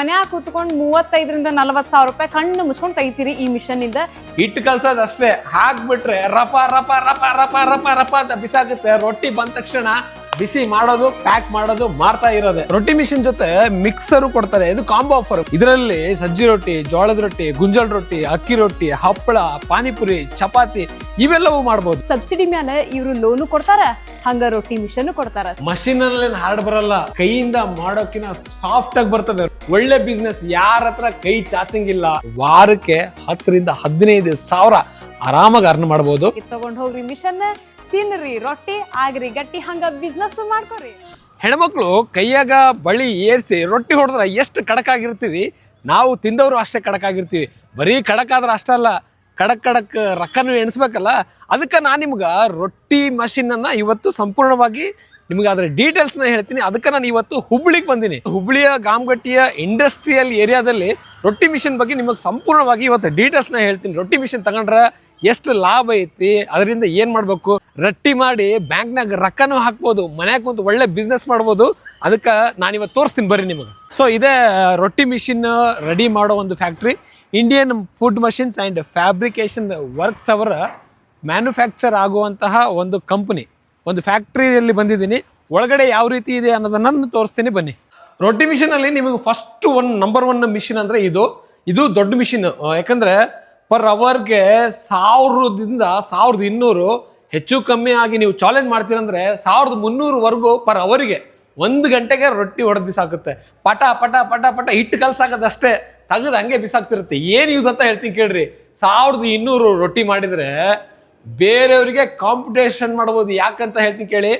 ಮನ್ಯಾಗ ಕೂತ್ಕೊಂಡು 35,000-40,000 ಕಣ್ಣು ಮುಚ್ಕೊಂಡು ತೆಗಿತೀರಿ ಈ ಮಿಷನ್ ಇಂದ. ಹಿಟ್ಟು ಕಲ್ಸೋದಷ್ಟೇ, ಹಾಕ್ಬಿಟ್ರೆ ರಪ ರಪ ರಪ ರಪ ರಪ ರಪ ಅಂತ ಬಿಸಾಗುತ್ತೆ. ರೊಟ್ಟಿ ಬಂದ ತಕ್ಷಣ ಬಿಸಿ ಮಾಡೋದು, ಪ್ಯಾಕ್ ಮಾಡೋದು, ಮಾಡ್ತಾ ಇರೋದೆ. ರೊಟ್ಟಿ ಮಿಷಿನ್ ಜೊತೆ ಮಿಕ್ಸರ್ ಕೊಡ್ತಾರೆ, ಇದು ಕಾಂಬೋ ಆಫರ್. ಇದರಲ್ಲಿ ಸಜ್ಜಿ ರೊಟ್ಟಿ, ಜೋಳದ ರೊಟ್ಟಿ, ಗುಂಜಲ್ ರೊಟ್ಟಿ, ಅಕ್ಕಿ ರೊಟ್ಟಿ, ಹಪ್ಪಳ, ಪಾನಿಪುರಿ, ಚಪಾತಿ ಇವೆಲ್ಲವೂ ಮಾಡಬಹುದು. ಸಬ್ಸಿಡಿ ಮೇಲೆ ಇವರು ಲೋನು ಕೊಡ್ತಾರ, ಹಂಗ ರೊಟ್ಟಿ ಮಿಷನ್ ಕೊಡ್ತಾರ. ಮಷೀನ್ ಅಲ್ಲಿ ಹಾರ್ಡ್ ಬರಲ್ಲ, ಕೈಯಿಂದ ಮಾಡೋಕಿನ ಸಾಫ್ಟ್ ಆಗಿ ಬರ್ತದೆ. ಒಳ್ಳೆ ಬಿಸ್ನೆಸ್, ಯಾರ ಹತ್ರ ಕೈ ಚಾಚಂಗಿಲ್ಲ. ವಾರಕ್ಕೆ 10,000-15,000 ಆರಾಮಾಗಿ ಅರ್ನ್ ಮಾಡಬಹುದು. ತಗೊಂಡ್ ಹೋಗ್ರಿ ಮಿಷನ್, ತಿನ್ರಿ ರೊಟ್ಟಿ, ಆಗ್ರಿ ಗಟ್ಟಿ, ಹಂಗ ಬಿಸ್ನೆಸ್ ಮಾಡ್ಕೋರಿ. ಹೆಣ್ಮಕ್ಳು ಕೈಯಾಗ ಬಳಿ ಏರ್ಸಿ ರೊಟ್ಟಿ ಹೊಡೆದ್ರೆ ಎಷ್ಟು ಖಡಕ್ ಆಗಿರ್ತೀವಿ, ನಾವು ತಿಂದವರು ಅಷ್ಟೇ ಖಡಕ್ ಆಗಿರ್ತೀವಿ. ಬರೀ ಖಡಕ್ ಆದ್ರೆ ಅಷ್ಟಲ್ಲ, ಖಡಕ್ ರೊಕ್ಕನೂ ಎಣಿಸ್ಬೇಕಲ್ಲ. ಅದಕ್ಕೆ ನಾನು ನಿಮ್ಗೆ ರೊಟ್ಟಿ ಮಷೀನನ್ನು ಇವತ್ತು ಸಂಪೂರ್ಣವಾಗಿ ನಿಮ್ಗೆ ಅದರ ಡೀಟೇಲ್ಸ್ನ ಹೇಳ್ತೀನಿ. ಅದಕ್ಕೆ ನಾನು ಇವತ್ತು ಹುಬ್ಳಿಗೆ ಬಂದೀನಿ. ಹುಬ್ಳಿಯ ಗಾಮಗಟ್ಟಿಯ ಇಂಡಸ್ಟ್ರಿಯಲ್ ಏರಿಯಾದಲ್ಲಿ ರೊಟ್ಟಿ ಮಿಷನ್ ಬಗ್ಗೆ ನಿಮಗೆ ಸಂಪೂರ್ಣವಾಗಿ ಇವತ್ತು ಡೀಟೇಲ್ಸ್ನ ಹೇಳ್ತೀನಿ. ರೊಟ್ಟಿ ಮಿಷನ್ ತಗೊಂಡ್ರೆ ಎಷ್ಟು ಲಾಭ ಐತಿ, ಅದರಿಂದ ಏನು ಮಾಡಬೇಕು, ರೊಟ್ಟಿ ಮಾಡಿ ಬ್ಯಾಂಕ್ನಾಗ ರೊಕ್ಕನೂ ಹಾಕ್ಬೋದು, ಮನ್ಯಾಗ ಕುಂತು ಒಳ್ಳೆ ಬಿಸ್ನೆಸ್ ಮಾಡ್ಬೋದು. ಅದಕ್ಕೆ ನಾನು ಇವತ್ತು ತೋರಿಸ್ತೀನಿ ಬರ್ರಿ ನಿಮಗೆ. ಸೊ ಇದೇ ರೊಟ್ಟಿ ಮಿಷಿನ್ ರೆಡಿ ಮಾಡೋ ಒಂದು factory, Indian food machines and fabrication works ಅವರ ಮ್ಯಾನುಫ್ಯಾಕ್ಚರ್ ಆಗುವಂತಹ ಒಂದು ಕಂಪನಿ, ಒಂದು ಫ್ಯಾಕ್ಟ್ರಿಯಲ್ಲಿ ಬಂದಿದ್ದೀನಿ. ಒಳಗಡೆ ಯಾವ ರೀತಿ ಇದೆ ಅನ್ನೋದನ್ನು ತೋರಿಸ್ತೀನಿ ಬನ್ನಿ. ರೊಟ್ಟಿ ಮಿಷಿನಲ್ಲಿ ನಿಮಗೆ ಫಸ್ಟ್ ನಂಬರ್ ಒನ್ ಮಿಷಿನ್ ಅಂದರೆ ಇದು ದೊಡ್ಡ ಮಿಷಿನ್. ಯಾಕಂದರೆ ಪರ್ ಅವರ್ಗೆ 1,000ದಿಂದ 1,200 ಹೆಚ್ಚು ಕಮ್ಮಿ ಆಗಿ ನೀವು ಚಾಲೆಂಜ್ ಮಾಡ್ತೀರಂದ್ರೆ 1,300ವರೆಗೂ ಪರ್ ಅವರಿಗೆ 1 ಗಂಟೆಗೆ ರೊಟ್ಟಿ ಹೊಡೆದು ಬಿಸಾಕುತ್ತೆ. ಪಟ ಪಟ ಪಟ ಪಟ ಹಿಟ್ಟು ಕಲ್ಸಾಕದಷ್ಟೇ, ತೆಗೆದು ಹಂಗೆ ಬಿಸಾಕ್ತಿರುತ್ತೆ. ಏನು ಯೂಸ್ ಅಂತ ಹೇಳ್ತೀನಿ ಕೇಳ್ರಿ. 1,200 ರೊಟ್ಟಿ ಮಾಡಿದರೆ ಬೇರೆಯವರಿಗೆ ಕಾಂಪಿಟೇಷನ್ ಮಾಡ್ಬೋದು. ಯಾಕಂತ ಹೇಳ್ತೀನಿ ಕೇಳಿ,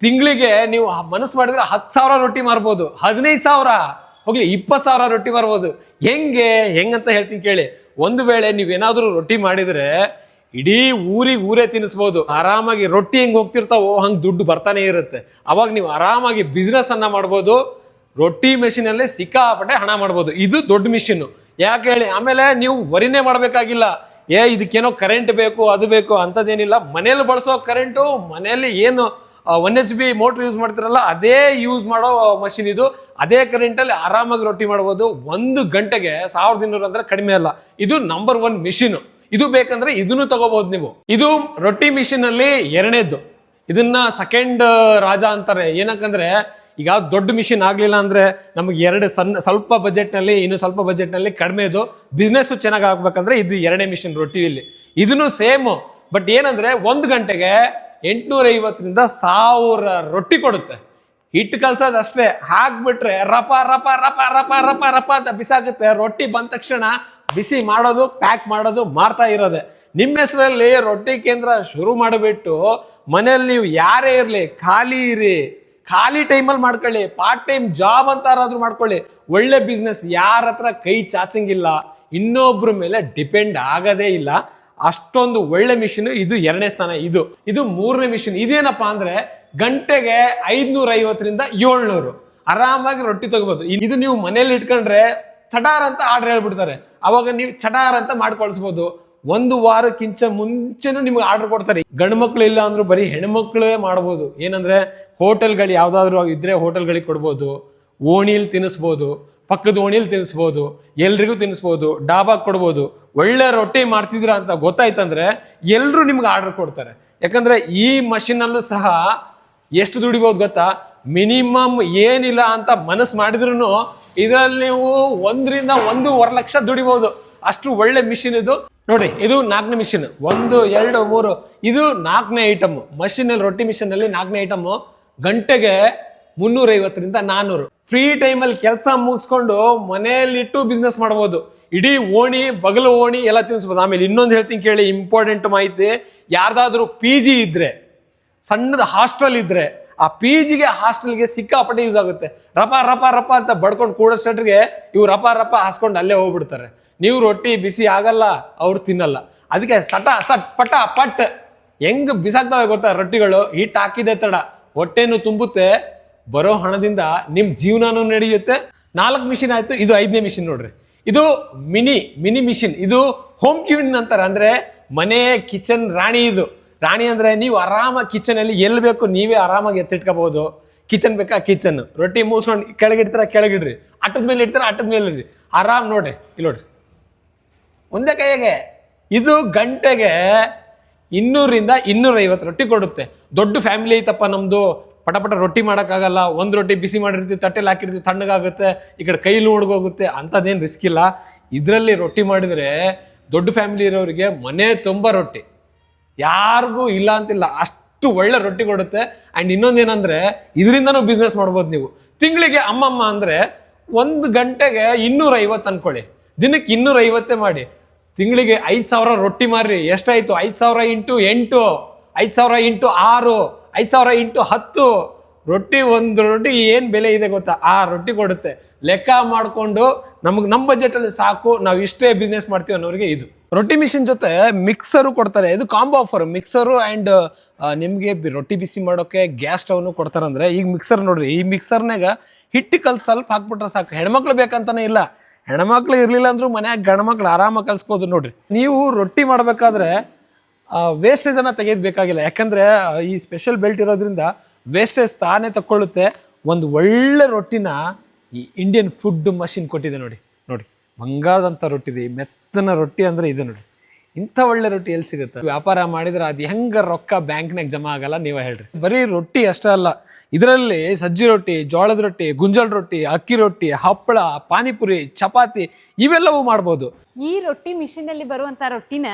ತಿಂಗಳಿಗೆ ನೀವು ಮನಸ್ಸು ಮಾಡಿದ್ರೆ 10,000 ರೊಟ್ಟಿ ಮಾರ್ಬೋದು, 15,000 ಹೋಗ್ಲಿ 20,000 ರೊಟ್ಟಿ ಮಾರ್ಬೋದು. ಹೆಂಗಂತ ಹೇಳ್ತೀನಿ ಕೇಳಿ. ಒಂದು ವೇಳೆ ನೀವೇನಾದ್ರೂ ರೊಟ್ಟಿ ಮಾಡಿದ್ರೆ ಇಡೀ ಊರೇ ತಿನ್ನಿಸ್ಬೋದು. ಆರಾಮಾಗಿ ರೊಟ್ಟಿ ಹೆಂಗೆ ಹೋಗ್ತಿರ್ತಾವೋ ಹಂಗೆ ದುಡ್ಡು ಬರ್ತಾನೆ ಇರುತ್ತೆ. ಅವಾಗ ನೀವು ಆರಾಮಾಗಿ ಬಿಸ್ನೆಸ್ ಅನ್ನ ಮಾಡ್ಬೋದು. ರೊಟ್ಟಿ ಮೆಷಿನಲ್ಲಿ ಸಿಕ್ಕಾಪಟ್ಟೆ ಹಣ ಮಾಡ್ಬೋದು. ಇದು ದೊಡ್ಡ ಮಿಷಿನ್. ಯಾಕೆ ಹೇಳಿ, ಆಮೇಲೆ ನೀವು ವರಿನೇ ಮಾಡಬೇಕಾಗಿಲ್ಲ. ಇದಕ್ಕೇನೋ ಕರೆಂಟ್ ಬೇಕು, ಅದು ಬೇಕು ಅಂಥದ್ದೇನಿಲ್ಲ. ಮನೇಲಿ ಬಳಸೋ ಕರೆಂಟು, ಮನೆಯಲ್ಲಿ ಏನು 1 HP ಮೋಟ್ರ್ ಯೂಸ್ ಮಾಡ್ತಿರಲ್ಲ ಅದೇ ಯೂಸ್ ಮಾಡೋ ಮಷಿನ್ ಇದು. ಅದೇ ಕರೆಂಟಲ್ಲಿ ಆರಾಮಾಗಿ ರೊಟ್ಟಿ ಮಾಡ್ಬೋದು. 1 ಗಂಟೆಗೆ 1,200 ಅಂದ್ರೆ ಕಡಿಮೆ ಅಲ್ಲ. ಇದು ನಂಬರ್ 1 ಮಿಷಿನ್. ಇದು ಬೇಕಂದ್ರೆ ಇದನ್ನು ತಗೋಬಹುದು ನೀವು. ಇದು ರೊಟ್ಟಿ ಮಿಷಿನ್ ಅಲ್ಲಿ 2ನೇದ್ದು. ಇದನ್ನ ಸೆಕೆಂಡ್ ರಾಜ ಅಂತಾರೆ. ಏನಕ್ಕಂದ್ರೆ ಈಗ ದೊಡ್ಡ ಮಿಷಿನ್ ಆಗ್ಲಿಲ್ಲ ಅಂದ್ರೆ ನಮಗೆ 2 ಸ್ವಲ್ಪ ಬಜೆಟ್ನಲ್ಲಿ, ಇನ್ನು ಸ್ವಲ್ಪ ಬಜೆಟ್ನಲ್ಲಿ ಕಡಿಮೆದು ಬಿಸ್ನೆಸ್ ಚೆನ್ನಾಗಿ ಆಗ್ಬೇಕಂದ್ರೆ ಇದು 2ನೇ ಮಿಷಿನ್ ರೊಟ್ಟಿಯಲ್ಲಿ. ಇದನ್ನು ಸೇಮ್, ಬಟ್ ಏನಂದ್ರೆ 1 ಗಂಟೆಗೆ 850ರಿಂದ 1,000 ರೊಟ್ಟಿ ಕೊಡುತ್ತೆ. ಹಿಟ್ಟು ಕಲ್ಸೋದಷ್ಟೇ, ಹಾಕ್ಬಿಟ್ರೆ ರಪ ರಪ ರಪ ರಪ ರಪ ರಪ ಅಂತ ಬಿಸಾಗುತ್ತೆ. ರೊಟ್ಟಿ ಬಂದ ತಕ್ಷಣ ಬಿಸಿ ಮಾಡೋದು, ಪ್ಯಾಕ್ ಮಾಡೋದು, ಮಾಡ್ತಾ ಇರೋದೆ. ನಿಮ್ಮ ಹೆಸರಲ್ಲಿ ರೊಟ್ಟಿ ಕೇಂದ್ರ ಶುರು ಮಾಡಿಬಿಟ್ಟು ಮನೆಯಲ್ಲಿ ನೀವು ಯಾರೇ ಇರಲಿ ಖಾಲಿ ಇರಿ, ಖಾಲಿ ಟೈಮಲ್ಲಿ ಮಾಡ್ಕೊಳ್ಳಿ, ಪಾರ್ಟ್ ಟೈಮ್ ಜಾಬ್ ಅಂತಾರಾದ್ರೂ ಮಾಡ್ಕೊಳ್ಳಿ. ಒಳ್ಳೆ ಬಿಸ್ನೆಸ್, ಯಾರ ಹತ್ರ ಕೈ ಚಾಚಂಗಿಲ್ಲ, ಇನ್ನೊಬ್ರ ಮೇಲೆ ಡಿಪೆಂಡ್ ಆಗದೇ ಇಲ್ಲ. ಅಷ್ಟೊಂದು ಒಳ್ಳೆ ಮಿಷಿನ್. ಇದು 2ನೇ ಸ್ಥಾನ. ಇದು 3ನೇ ಮಿಷಿನ್. ಇದೇನಪ್ಪಾ ಅಂದ್ರೆ ಗಂಟೆಗೆ 550ರಿಂದ 700 ಆರಾಮಾಗಿ ರೊಟ್ಟಿ ತಗೋಬಹುದು. ಇದು ನೀವು ಮನೇಲಿ ಇಟ್ಕೊಂಡ್ರೆ ಚಟಾರ್ ಅಂತ ಆರ್ಡರ್ ಹೇಳ್ಬಿಡ್ತಾರೆ. ಅವಾಗ ನೀವು ಚಟಾರ್ ಅಂತ ಮಾಡ್ಕೊಳ್ಸ್ಬೋದು. 1 ವಾರಕ್ಕಿಂತ ಮುಂಚೆನೂ ನಿಮ್ಗೆ ಆರ್ಡರ್ ಕೊಡ್ತಾರೆ. ಗಂಡು ಮಕ್ಳು ಇಲ್ಲ ಅಂದ್ರೂ ಬರೀ ಹೆಣ್ಮಕ್ಳೇ ಮಾಡ್ಬೋದು. ಏನಂದ್ರೆ ಹೋಟೆಲ್ಗಳು ಯಾವ್ದಾದ್ರು ಇದ್ರೆ ಹೋಟೆಲ್ಗಳಿಗೆ ಕೊಡ್ಬೋದು, ಓಣಿಲಿ ತಿನ್ನಿಸ್ಬೋದು, ಪಕ್ಕದ ಓಣಿಲಿ ತಿನ್ನಿಸ್ಬೋದು, ಎಲ್ರಿಗೂ ತಿನ್ನಿಸ್ಬೋದು, ಡಾಬಾಗ್ ಕೊಡ್ಬೋದು. ಒಳ್ಳೆ ರೊಟ್ಟಿ ಮಾಡ್ತಿದ್ರ ಅಂತ ಗೊತ್ತಾಯ್ತಂದ್ರೆ ಎಲ್ರು ನಿಮ್ಗೆ ಆರ್ಡರ್ ಕೊಡ್ತಾರೆ. ಯಾಕಂದ್ರೆ ಈ ಮಷೀನಲ್ಲೂ ಸಹ ಎಷ್ಟು ದುಡಿಬೋದು ಗೊತ್ತಾ? ಮಿನಿಮಮ್ ಏನಿಲ್ಲ ಅಂತ ಮನಸ್ಸು ಮಾಡಿದ್ರು ಇದರಲ್ಲಿ ನೀವು 1ರಿಂದ 1.5 ಲಕ್ಷ ದುಡಿಬಹುದು. ಅಷ್ಟು ಒಳ್ಳೆ ಮಿಷಿನ್ ಇದು. ನೋಡಿ, ಇದು 4ನೇ ಮಿಷಿನ್. 1, 2, 3 ಇದು 4ನೇ ಐಟಮ್. ಮಷೀನಲ್ಲಿ ರೊಟ್ಟಿ ಮಿಷಿನ್ ಅಲ್ಲಿ 4ನೇ ಐಟಮ್. ಗಂಟೆಗೆ 350ರಿಂದ 400. ಫ್ರೀ ಟೈಮಲ್ಲಿ ಕೆಲಸ ಮುಗಿಸ್ಕೊಂಡು ಮನೆಯಲ್ಲಿಟ್ಟು ಬಿಸ್ನೆಸ್ ಮಾಡ್ಬೋದು. ಇಡೀ ಓಣಿ, ಬಗಲು ಓಣಿ ಎಲ್ಲ ತಿನ್ನಿಸ್ಬೋದು. ಆಮೇಲೆ ಇನ್ನೊಂದು ಹೇಳ್ತೀನಿ ಕೇಳಿ, ಇಂಪಾರ್ಟೆಂಟ್ ಮಾಹಿತಿ. ಯಾರ್ದಾದ್ರೂ PG ಇದ್ರೆ, ಸಣ್ಣದ ಹಾಸ್ಟೆಲ್ ಇದ್ರೆ, ಆ PGಗೆ ಹಾಸ್ಟೆಲ್ಗೆ ಸಿಕ್ಕಾಪಟ್ಟೆ ಯೂಸ್ ಆಗುತ್ತೆ. ರಪ ರಪ ರಪ ಅಂತ ಬಡ್ಕೊಂಡು ಕೂಡೋಷ್ಟೊಟ್ಟಿಗೆ ಇವ್ರು ರಪ ರಪ ಹಾಸ್ಕೊಂಡು ಅಲ್ಲೇ ಹೋಗ್ಬಿಡ್ತಾರೆ. ನೀವು ರೊಟ್ಟಿ ಬಿಸಿ ಆಗಲ್ಲ, ಅವ್ರು ತಿನ್ನಲ್ಲ. ಅದಕ್ಕೆ ಸಟ್ ಪಟ ಪಟ್ ಹೆಂಗ್ ಬಿಸಾಕ್ತಾವೆ ಗೊತ್ತಾ ರೊಟ್ಟಿಗಳು. ಹಿಟ್ಟು ಹಾಕಿದೆ ತಡ, ಹೊಟ್ಟೆನೂ ತುಂಬುತ್ತೆ, ಬರೋ ಹಣದಿಂದ ನಿಮ್ ಜೀವನನೂ ನಡೆಯುತ್ತೆ. 4 ಮಿಷಿನ್ ಆಯ್ತು. ಇದು 5ನೇ ಮಿಷಿನ್ ನೋಡ್ರಿ. ಇದು ಮಿನಿ ಮಿಷಿನ್. ಇದು ಹೋಮ್ ಕ್ಯೂನ್ ಅಂತಾರೆ. ಅಂದ್ರೆ ಮನೆ ಕಿಚನ್ ರಾಣಿ. ಇದು ರಾಣಿ ಅಂದ್ರೆ ನೀವು ಆರಾಮಾಗಿ ಕಿಚನ್ ಅಲ್ಲಿ ಎಲ್ಲಿ ಬೇಕು ನೀವೇ ಆರಾಮಾಗಿ ಎತ್ತಿಟ್ಕೋಬಹುದು. ಕಿಚನ್ ಬೇಕಾ ಕಿಚನ್, ರೊಟ್ಟಿ ಮುಗಿಸ್ಕೊಂಡು ಕೆಳಗಿಡ್ತಾರ ಕೆಳಗಿಡ್ರಿ, ಅಟ್ಟದ ಮೇಲೆ ಇಡ್ತಾರ ಅಟ್ಟದ ಮೇಲೆ ಇಡ್ರಿ, ಆರಾಮ್ ನೋಡ್ರಿ. ಇಲ್ಲಿ ನೋಡ್ರಿ ಒಂದೇ ಕೈಯಾಗೆ ಇದು ಗಂಟೆಗೆ 200 - 250 ರೊಟ್ಟಿ ಕೊಡುತ್ತೆ. ದೊಡ್ಡ ಫ್ಯಾಮಿಲಿ ಐತಪ್ಪ ನಮ್ದು, ಪಟ ರೊಟ್ಟಿ ಮಾಡೋಕ್ಕಾಗಲ್ಲ, ಒಂದು ರೊಟ್ಟಿ ಬಿಸಿ ಮಾಡಿರ್ತೀವಿ, ತಟ್ಟೆಲಿ ಹಾಕಿರ್ತೀವಿ, ತಣ್ಣಗಾಗುತ್ತೆ, ಈ ಕಡೆ ಕೈಲಿ ಹೋಗುತ್ತೆ, ಅಂಥದ್ದೇನು ರಿಸ್ಕ್ ಇಲ್ಲ. ಇದರಲ್ಲಿ ರೊಟ್ಟಿ ಮಾಡಿದರೆ ದೊಡ್ಡ ಫ್ಯಾಮಿಲಿ ಇರೋರಿಗೆ ಮನೆ ತುಂಬ ರೊಟ್ಟಿ, ಯಾರಿಗೂ ಇಲ್ಲ ಅಂತಿಲ್ಲ, ಅಷ್ಟು ಒಳ್ಳೆ ರೊಟ್ಟಿ ಕೊಡುತ್ತೆ. ಆ್ಯಂಡ್ ಇನ್ನೊಂದೇನಂದರೆ ಇದರಿಂದನೂ ಬಿಸ್ನೆಸ್ ಮಾಡ್ಬೋದು ನೀವು. ತಿಂಗಳಿಗೆ ಅಮ್ಮಮ್ಮ ಅಂದರೆ 1 ಗಂಟೆಗೆ 250 ಅನ್ಕೊಳ್ಳಿ, ದಿನಕ್ಕೆ 250 ಮಾಡಿ, ತಿಂಗಳಿಗೆ 5,000 ರೊಟ್ಟಿ ಮಾರ್ರಿ. ಎಷ್ಟಾಯಿತು? 5,000 × 8, 5,000 × 6, 5,000 × 10 ರೊಟ್ಟಿ. ಒಂದು ರೊಟ್ಟಿ ಏನು ಬೆಲೆ ಇದೆ ಗೊತ್ತಾ? ಆ ರೊಟ್ಟಿ ಕೊಡುತ್ತೆ. ಲೆಕ್ಕ ಮಾಡಿಕೊಂಡು ನಮ್ಮ ಬಜೆಟಲ್ಲಿ ಸಾಕು, ನಾವು ಇಷ್ಟೇ ಬಿಸ್ನೆಸ್ ಮಾಡ್ತೀವಿ ಅನ್ನೋರಿಗೆ ಇದು. ರೊಟ್ಟಿ ಮಿಷಿನ್ ಜೊತೆ ಮಿಕ್ಸರು ಕೊಡ್ತಾರೆ, ಇದು ಕಾಂಬೋ ಆಫರ್. ಮಿಕ್ಸರು ಆ್ಯಂಡ್ ನಿಮಗೆ ರೊಟ್ಟಿ ಬಿಸಿ ಮಾಡೋಕ್ಕೆ ಗ್ಯಾಸ್ ಸ್ಟವ್ನು ಕೊಡ್ತಾರಂದ್ರೆ, ಈಗ ಮಿಕ್ಸರ್ ನೋಡ್ರಿ, ಈ ಮಿಕ್ಸರ್ನಾಗ ಹಿಟ್ಟು ಕಲ್ ಸ್ವಲ್ಪ ಹಾಕ್ಬಿಟ್ರೆ ಸಾಕು. ಹೆಣ್ಮಕ್ಳು ಬೇಕಂತಾನೆ ಇಲ್ಲ, ಹೆಣ್ಮಕ್ಳು ಇರಲಿಲ್ಲ ಅಂದ್ರೂ ಮನ್ಯಾಗ ಗಂಡ್ಮಕ್ಳು ಆರಾಮಾಗಿ ಕಲಿಸ್ಬೋದು ನೋಡ್ರಿ. ನೀವು ರೊಟ್ಟಿ ಮಾಡಬೇಕಾದ್ರೆ ವೇಸ್ಟೇಜನ್ನು ತೆಗೆಯಬೇಕಾಗಿಲ್ಲ, ಯಾಕಂದರೆ ಈ ಸ್ಪೆಷಲ್ ಬೆಲ್ಟ್ ಇರೋದ್ರಿಂದ ವೇಸ್ಟೇಜ್ ತಾನೇ ತಕ್ಕೊಳ್ಳುತ್ತೆ. ಒಂದು ಒಳ್ಳೆ ರೊಟ್ಟಿನ ಈ ಇಂಡಿಯನ್ ಫುಡ್ ಮಷಿನ್ ಕೊಟ್ಟಿದೆ ನೋಡಿ. ಬಂಗಾರದಂಥ ರೊಟ್ಟಿ ರೀ, ಮೆತ್ತನ ರೊಟ್ಟಿ ಅಂದರೆ ಇದು ನೋಡಿ. ಇಂಥ ಒಳ್ಳೆ ರೊಟ್ಟಿ ಎಲ್ಲಿ ಸಿಗುತ್ತೆ? ವ್ಯಾಪಾರ ಮಾಡಿದ್ರೆ ಅದು ಹೆಂಗೆ ರೊಕ್ಕ ಬ್ಯಾಂಕ್ನಾಗ ಜಮಾ ಆಗಲ್ಲ ನೀವೇ ಹೇಳ್ರಿ. ಬರೀ ರೊಟ್ಟಿ ಅಷ್ಟೇ ಅಲ್ಲ, ಇದರಲ್ಲಿ ಸಜ್ಜಿ ರೊಟ್ಟಿ, ಜೋಳದ ರೊಟ್ಟಿ, ಗುಂಜಲ್ ರೊಟ್ಟಿ, ಅಕ್ಕಿ ರೊಟ್ಟಿ, ಹಪ್ಪಳ, ಪಾನಿಪುರಿ, ಚಪಾತಿ ಇವೆಲ್ಲವೂ ಮಾಡ್ಬೋದು. ಈ ರೊಟ್ಟಿ ಮಿಷಿನಲ್ಲಿ ಬರುವಂಥ ರೊಟ್ಟಿನ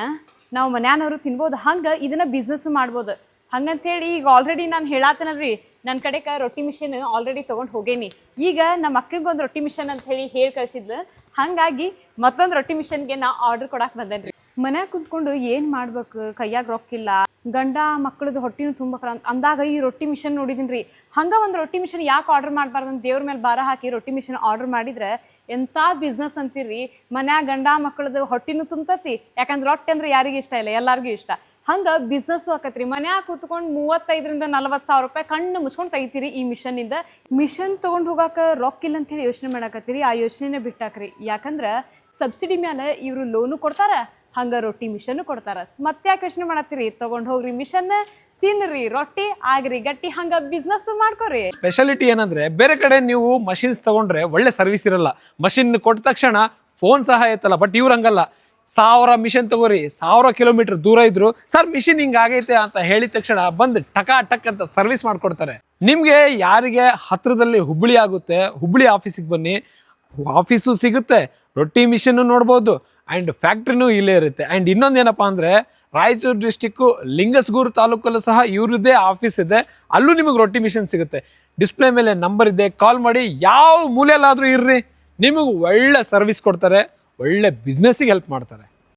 ನಾವು ಮನ್ಯಾನವರು ತಿನ್ಬೋದು, ಹಂಗೆ ಇದನ್ನ ಬಿಸ್ನೆಸ್ ಮಾಡ್ಬೋದು. ಹಂಗಂತೇಳಿ ಈಗ ಆಲ್ರೆಡಿ ನಾನು ಹೇಳತ್ತೇನಲ್ರಿ, ನನ್ನ ಕಡೆಗೆ ರೊಟ್ಟಿ ಮಿಷಿನ್ ಆಲ್ರೆಡಿ ತೊಗೊಂಡು ಹೋಗೇನಿ. ಈಗ ನಮ್ಮ ಅಕ್ಕಂಗೆ ಒಂದು ರೊಟ್ಟಿ ಮಿಷನ್ ಅಂತ ಹೇಳಿ ಕಳಿಸಿದ್ಲು, ಹಾಗಾಗಿ ಮತ್ತೊಂದು ರೊಟ್ಟಿ ಮಿಷನ್ಗೆ ನಾ ಆರ್ಡರ್ ಕೊಡಕ್ಕೆ ಬಂದೇನ್ರಿ. ಮನ್ಯಾಗ ಕುಂತ್ಕೊಂಡು ಏನು ಮಾಡ್ಬೇಕು, ಕೈಯಾಗ ರೊಕ್ಕಿಲ್ಲ, ಗಂಡ ಮಕ್ಕಳದು ಹೊಟ್ಟಿನೂ ತುಂಬಕ್ರ ಅಂದಾಗ ಈ ರೊಟ್ಟಿ ಮಿಷನ್ ನೋಡಿದೀನಿ ರೀ. ಹಂಗೆ ಒಂದು ರೊಟ್ಟಿ ಮಿಷನ್ ಯಾಕೆ ಆರ್ಡರ್ ಮಾಡಬಾರ್ದು ಅಂತ ದೇವ್ರ ಮೇಲೆ ಭಾರ ಹಾಕಿ ರೊಟ್ಟಿ ಮಿಷನ್ ಆರ್ಡರ್ ಮಾಡಿದ್ರೆ ಎಂಥ ಬಿಸ್ನೆಸ್ ಅಂತೀರಿ. ಮನ್ಯಾಗ ಗಂಡ ಮಕ್ಕಳದು ಹೊಟ್ಟಿನೂ ತುಂಬತತಿ, ಯಾಕಂದ್ರೆ ರೊಟ್ಟಿ ಅಂದ್ರೆ ಯಾರಿಗೂ ಇಷ್ಟ ಇಲ್ಲ, ಎಲ್ಲರಿಗೂ ಇಷ್ಟ. ಹಂಗೆ ಬಿಸ್ನೆಸ್ಸು ಆಕತ್ರಿ. ಮನ್ಯಾಗ ಕೂತ್ಕೊಂಡು 35,000 - 40,000 ರೂಪಾಯಿ ಕಣ್ಣು ಮುಚ್ಕೊಂಡು ತೆಗಿತೀರಿ ಈ ಮಿಷನ್ನಿಂದ. ಮಿಷನ್ ತೊಗೊಂಡು ಹೋಗಾಕ ರೊಕ್ಕ ಇಲ್ಲ ಅಂತೇಳಿ ಯೋಚನೆ ಮಾಡಾಕತ್ತೀರಿ, ಆ ಯೋಚನೆನೇ ಬಿಟ್ಟಾಕ್ರಿ. ಯಾಕಂದ್ರೆ ಸಬ್ಸಿಡಿ ಮೇಲೆ ಇವರು ಲೋನು ಕೊಡ್ತಾರ, ಹಂಗೆ ರೊಟ್ಟಿ ಮಿಷನ್ನು ಕೊಡ್ತಾರ. ಮತ್ತೆ ಯಾಕೆ ಯೋಚನೆ ಮಾಡತ್ತೀರಿ? ತೊಗೊಂಡು ಹೋಗ್ರಿ ಮಿಷನ್, ತಿನ್ನಿರಿ ರೊಟ್ಟಿ, ಆಗ್ರಿ ಗಟ್ಟಿ, ಹಂಗೆ ಬಿಸ್ನೆಸ್ ಮಾಡ್ಕೊರಿ. ಸ್ಪೆಷಾಲಿಟಿ ಏನಂದ್ರೆ, ಬೇರೆ ಕಡೆ ನೀವು ಮಷಿನ್ಸ್ ತಗೊಂಡ್ರೆ ಒಳ್ಳೆ ಸರ್ವಿಸ್ ಇರಲ್ಲ, ಮಷಿನ್ ಕೊಟ್ಟ ತಕ್ಷಣ ಫೋನ್ ಸಹ ಐತಲ್ಲ. ಬಟ್ ಇವ್ರು ಹಂಗಲ್ಲ, 1000 ಮಿಷನ್ ತಗೋರಿ, 1000 ಕಿಲೋಮೀಟರ್ ದೂರ ಇದ್ರು ಸರ್ ಮಿಷಿನ್ ಹಿಂಗಾಗೈತೆ ಅಂತ ಹೇಳಿದ ತಕ್ಷಣ ಬಂದು ಟಕ್ ಅಂತ ಸರ್ವಿಸ್ ಮಾಡ್ಕೊಡ್ತಾರೆ. ನಿಮ್ಗೆ ಯಾರಿಗೆ ಹತ್ರದಲ್ಲಿ ಹುಬ್ಬಳ್ಳಿ ಆಗುತ್ತೆ, ಹುಬ್ಬಳ್ಳಿ ಆಫೀಸಿಗೆ ಬನ್ನಿ, ಆಫೀಸು ಸಿಗುತ್ತೆ, ರೊಟ್ಟಿ ಮಿಷನ್ ನೋಡ್ಬೋದು, ಆ್ಯಂಡ್ ಫ್ಯಾಕ್ಟ್ರಿನೂ ಇಲ್ಲೇ ಇರುತ್ತೆ. ಆ್ಯಂಡ್ ಇನ್ನೊಂದೇನಪ್ಪ ಅಂದರೆ, ರಾಯಚೂರು ಡಿಸ್ಟಿಕ್ಕು ಲಿಂಗಸ್ಗೂರು ತಾಲೂಕಲ್ಲೂ ಸಹ ಇವ್ರದ್ದೇ ಆಫೀಸ್ ಇದೆ, ಅಲ್ಲೂ ನಿಮಗೆ ರೊಟ್ಟಿ ಮಿಷನ್ ಸಿಗುತ್ತೆ. ಡಿಸ್ಪ್ಲೇ ಮೇಲೆ ನಂಬರ್ ಇದೆ, ಕಾಲ್ ಮಾಡಿ, ಯಾವ ಮೂಲೆಯಲ್ಲಾದರೂ ಇರ್ರಿ, ನಿಮಗೆ ಒಳ್ಳೆ ಸರ್ವಿಸ್ ಕೊಡ್ತಾರೆ, ಒಳ್ಳೆ ಬಿಸ್ನೆಸ್ಸಿಗೆ ಹೆಲ್ಪ್ ಮಾಡ್ತಾರೆ.